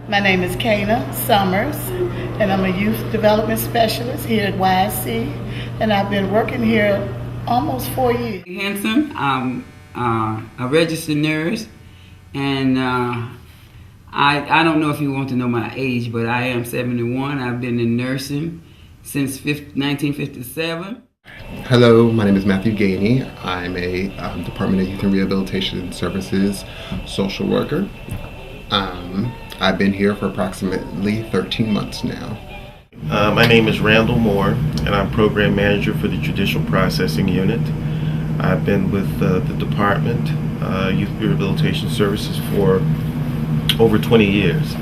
My name is Kana Summers, and I'm a youth development specialist here at YSC, and I've been working here almost 4 years. Henson, I'm a registered nurse, and I don't know if you want to know my age, but I am 71. I've been in nursing since 1957. Hello, my name is Matthew Gainey. I'm a Department of Youth and Rehabilitation Services social worker. I've been here for approximately 13 months now. My name is Randall Moore, and I'm Program Manager for the Judicial Processing Unit. I've been with the Department, Youth Rehabilitation Services for over 20 years.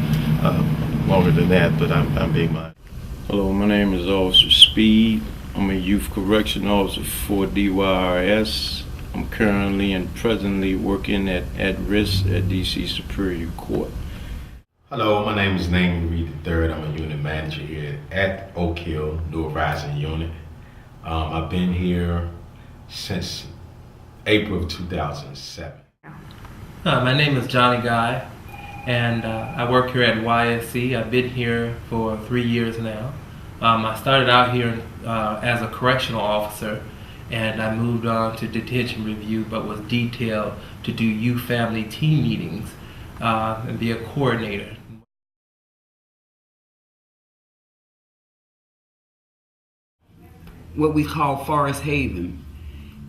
Longer than that, but I'm being modest. Hello, my name is Officer Speed. I'm a Youth Correction Officer for DYRS. I'm currently and presently working at risk at DC Superior Court. Hello, my name is Name Reed III. I'm a unit manager here at Oak Hill, New Horizon Unit. I've been here since April of 2007. My name is Johnny Guy, and I work here at YSC. I've been here for 3 years now. I started out here as a correctional officer, and I moved on to detention review, but was detailed to do youth family team meetings and be a coordinator. What we call Forest Haven,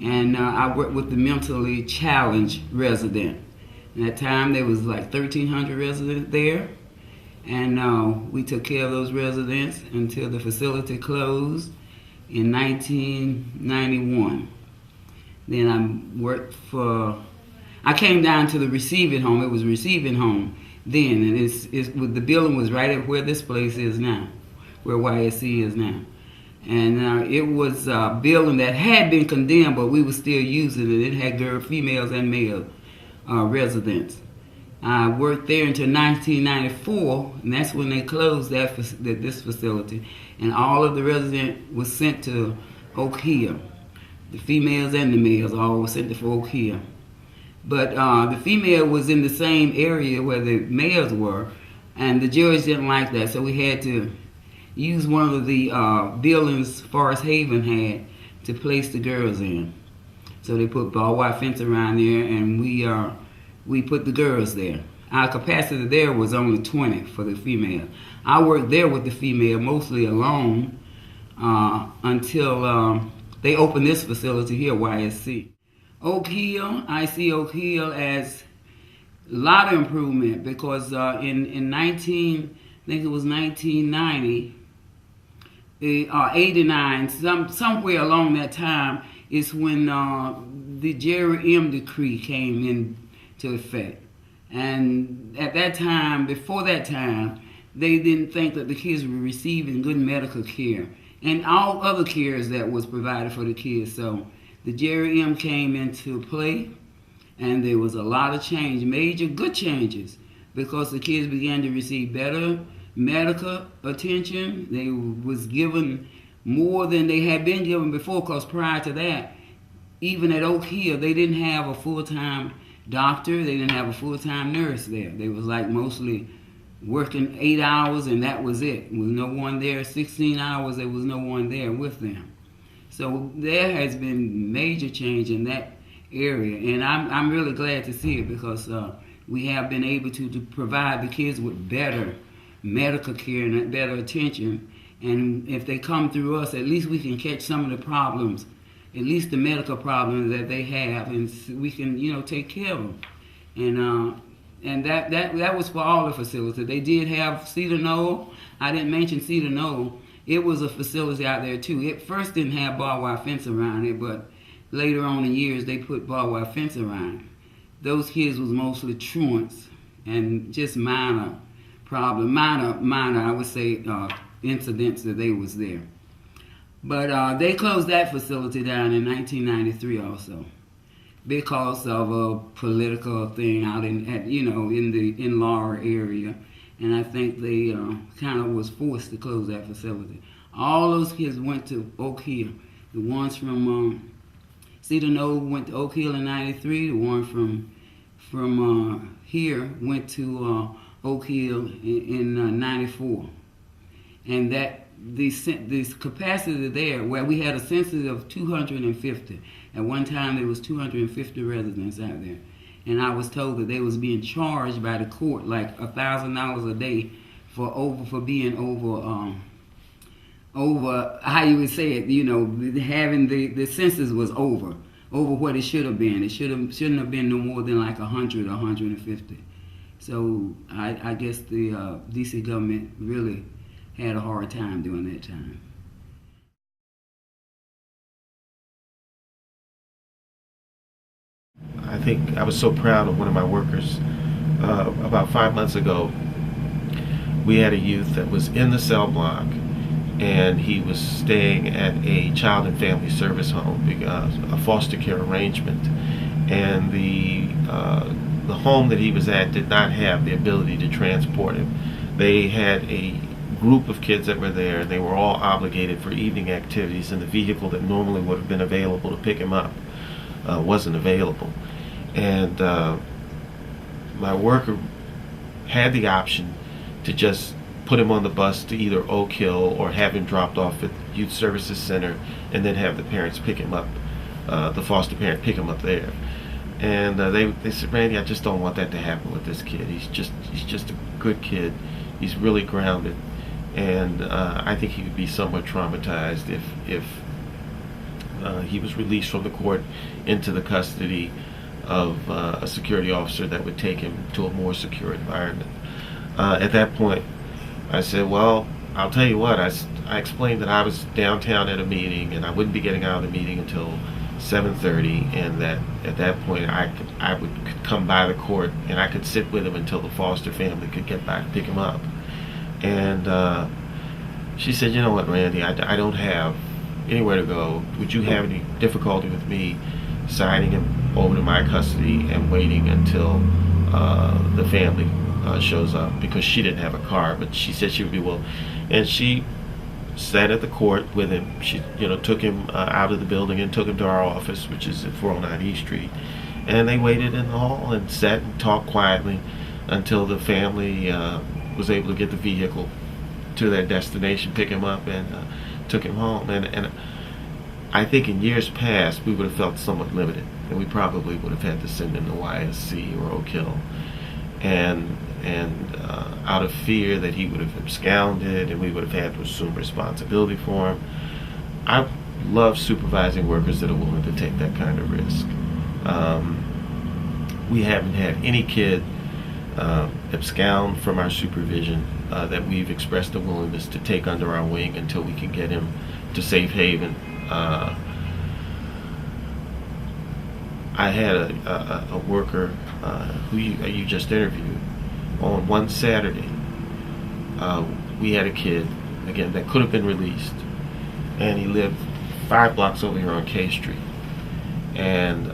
and I worked with the mentally challenged resident. At that time there was like 1,300 residents there, and we took care of those residents until the facility closed in 1991. Then I came down to the receiving home. It was a receiving home then, and the building was right at where this place is now, where YSC is now. And it was a building that had been condemned, but we were still using it. It had females and male residents. I worked there until 1994, and that's when they closed this facility. And all of the residents was sent to Oak Hill. The females and the males all were sent to Oak Hill. But the female was in the same area where the males were, and the judge didn't like that, so we had to use one of the buildings Forest Haven had to place the girls in. So they put barbed wire fence around there, and we put the girls there. Our capacity there was only 20 for the female. I worked there with the female mostly alone until they opened this facility here, YSC. Oak Hill, I see Oak Hill as a lot of improvement because in 1990, 89, somewhere along that time is when the DYRS decree came into effect. And at that time, before that time, they didn't think that the kids were receiving good medical care and all other cares that was provided for the kids. So the DYRS came into play, and there was a lot of change, major good changes, because the kids began to receive better medical attention. They was given more than they had been given before, because prior to that, even at Oak Hill, they didn't have a full-time doctor, they didn't have a full-time nurse there. They was like mostly working 8 hours, and that was it. There was no one there. 16 hours, there was no one there with them. So there has been major change in that area, and I'm really glad to see it, because we have been able to provide the kids with better medical care and better attention. And if they come through us, at least we can catch some of the problems, at least the medical problems that they have, and we can, take care of them. And that was for all the facilities. They did have Cedar Knoll. I didn't mention Cedar Knoll. It was a facility out there too. It first didn't have barbed wire fence around it, but later on in years they put barbed wire fence around it. Those kids was mostly truants and just minor problem, minor, I would say, incidents that they was there. But they closed that facility down in 1993 also, because of a political thing out in the Laura area, and I think they kind of was forced to close that facility. All those kids went to Oak Hill. The ones from Cedar Knoll went to Oak Hill in '93. The one from here went to Oak Hill in '94, and that this capacity there, where we had a census of 250. At one time, there was 250 residents out there, and I was told that they was being charged by the court like $1,000 a day for being over how you would say it, having the census was over what it should have been. It shouldn't have been no more than like 100 or 150. So I guess the DC government really had a hard time during that time. I think I was so proud of one of my workers. About 5 months ago, we had a youth that was in the cell block, and he was staying at a child and family service home, a foster care arrangement, and the home that he was at did not have the ability to transport him. They had a group of kids that were there, and they were all obligated for evening activities, and the vehicle that normally would have been available to pick him up wasn't available. And my worker had the option to just put him on the bus to either Oak Hill or have him dropped off at Youth Services Center, and then have the parents pick him up, the foster parent pick him up there. And they said, Randy, I just don't want that to happen with this kid. He's just a good kid. He's really grounded, and I think he would be somewhat traumatized if he was released from the court into the custody of a security officer that would take him to a more secure environment. At that point, I said, well, I'll tell you what, I explained that I was downtown at a meeting and I wouldn't be getting out of the meeting until 7:30, and that at that point I could come by the court and I could sit with him until the foster family could get back and pick him up. And she said, you know what, Randy, I don't have anywhere to go. Would you have any difficulty with me signing him over to my custody and waiting until the family shows up? Because she didn't have a car, but she said she would be willing. And she sat at the court with him. She, took him out of the building and took him to our office, which is at 409 East Street. And they waited in the hall and sat and talked quietly until the family was able to get the vehicle to their destination, pick him up, and took him home. And I think in years past we would have felt somewhat limited, and we probably would have had to send him to YSC or Oak Hill. And out of fear that he would have absconded and we would have had to assume responsibility for him. I love supervising workers that are willing to take that kind of risk. We haven't had any kid abscond from our supervision that we've expressed a willingness to take under our wing until we can get him to safe haven. I had a worker who you just interviewed. On one Saturday, we had a kid, again, that could have been released, and he lived 5 blocks over here on K Street. And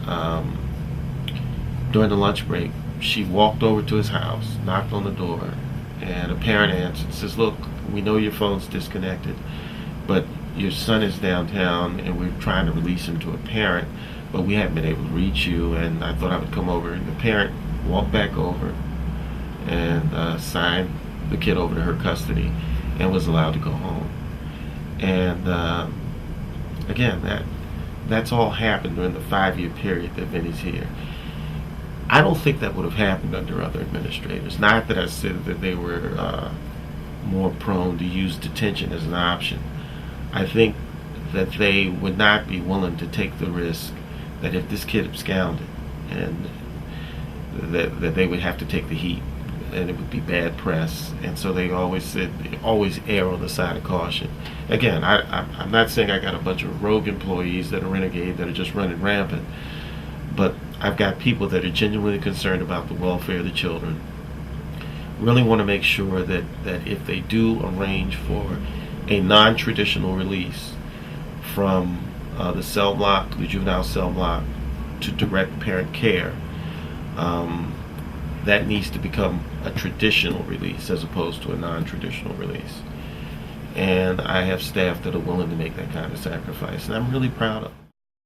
during the lunch break, she walked over to his house, knocked on the door, and a parent answered, says, look, we know your phone's disconnected, but your son is downtown, and we're trying to release him to a parent, but we haven't been able to reach you, and I thought I would come over. And the parent walked back over and signed the kid over to her custody and was allowed to go home. And again, that's all happened during the 5-year period that Vinny's here. I don't think that would have happened under other administrators. Not that I said that they were more prone to use detention as an option. I think that they would not be willing to take the risk that if this kid absconded, and that they would have to take the heat, and it would be bad press. And so they always said, always err on the side of caution. Again, I'm not saying I got a bunch of rogue employees that are renegade, that are just running rampant, but I've got people that are genuinely concerned about the welfare of the children, really want to make sure that if they do arrange for a non-traditional release from the cell block, the juvenile cell block, to direct parent care, that needs to become a traditional release as opposed to a non-traditional release. And I have staff that are willing to make that kind of sacrifice, and I'm really proud of them.